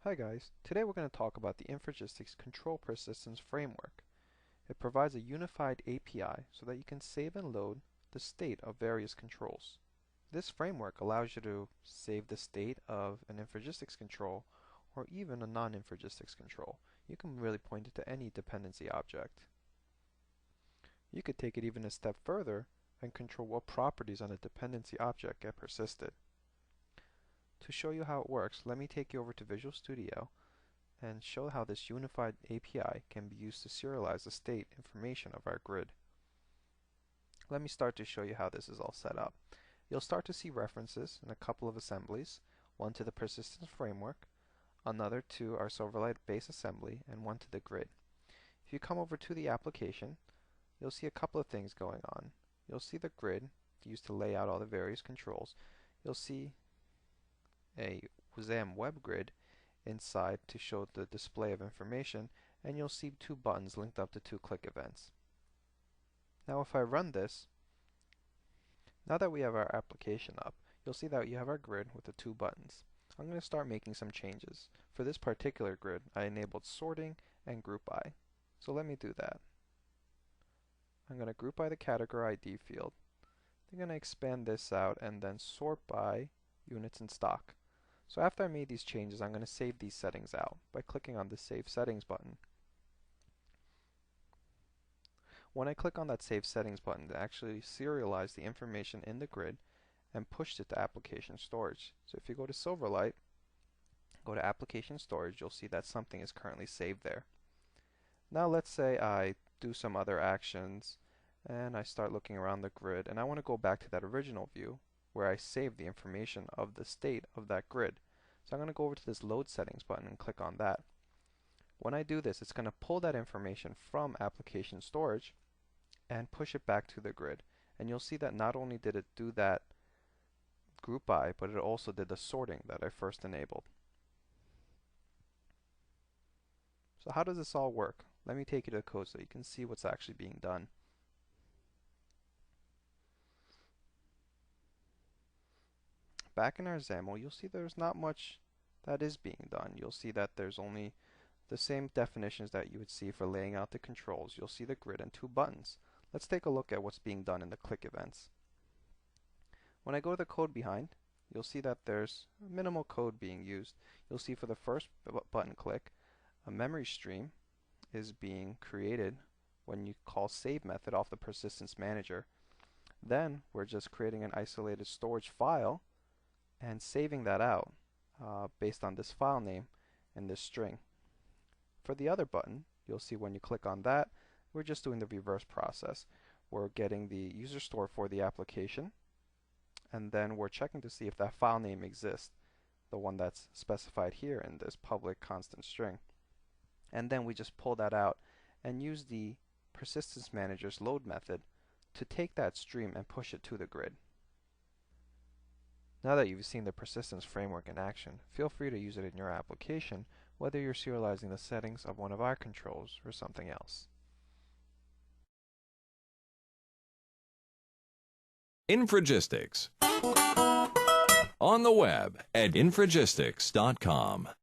Hi guys, today we're going to talk about the Infragistics Control Persistence Framework. It provides a unified API so that you can save and load the state of various controls. This framework allows you to save the state of an Infragistics control or even a non-Infragistics control. You can really point it to any dependency object. You could take it even a step further and control what properties on a dependency object get persisted. To show you how it works, let me take you over to Visual Studio and show how this unified API can be used to serialize the state information of our grid. Let me start to show you how this is all set up. You'll start to see references in a couple of assemblies, one to the persistence framework, another to our Silverlight base assembly, and one to the grid. If you come over to the application, you'll see a couple of things going on. You'll see the grid used to lay out all the various controls. You'll see a XAMPP web grid inside to show the display of information, and you'll see two buttons linked up to two click events. Now if I run this, now that we have our application up, you'll see that you have our grid with the two buttons. I'm going to start making some changes. For this particular grid, I enabled sorting and group by. So let me do that. I'm going to group by the category ID field. I'm going to expand this out and then sort by units in stock. So after I made these changes, I'm going to save these settings out by clicking on the Save Settings button. When I click on that Save Settings button, it actually serialized the information in the grid and pushed it to application storage. So if you go to Silverlight, go to application storage, you'll see that something is currently saved there. Now let's say I do some other actions and I start looking around the grid and I want to go back to that original view where I save the information of the state of that grid. So I'm going to go over to this Load Settings button and click on that. When I do this, it's going to pull that information from application storage and push it back to the grid. And you'll see that not only did it do that group by, but it also did the sorting that I first enabled. So how does this all work? Let me take you to the code so you can see what's actually being done. Back in our XAML, you'll see there's not much that is being done. You'll see that there's only the same definitions that you would see for laying out the controls. You'll see the grid and two buttons. Let's take a look at what's being done in the click events. When I go to the code behind, you'll see that there's minimal code being used. You'll see for the first button click, a memory stream is being created when you call save method off the persistence manager. Then we're just creating an isolated storage file and saving that out based on this file name and this string. For the other button, you'll see when you click on that, we're just doing the reverse process. We're getting the user store for the application, and then we're checking to see if that file name exists, the one that's specified here in this public constant string. And then we just pull that out and use the persistence manager's load method to take that stream and push it to the grid. Now that you've seen the persistence framework in action, feel free to use it in your application, whether you're serializing the settings of one of our controls or something else. Infragistics. On the web at infragistics.com.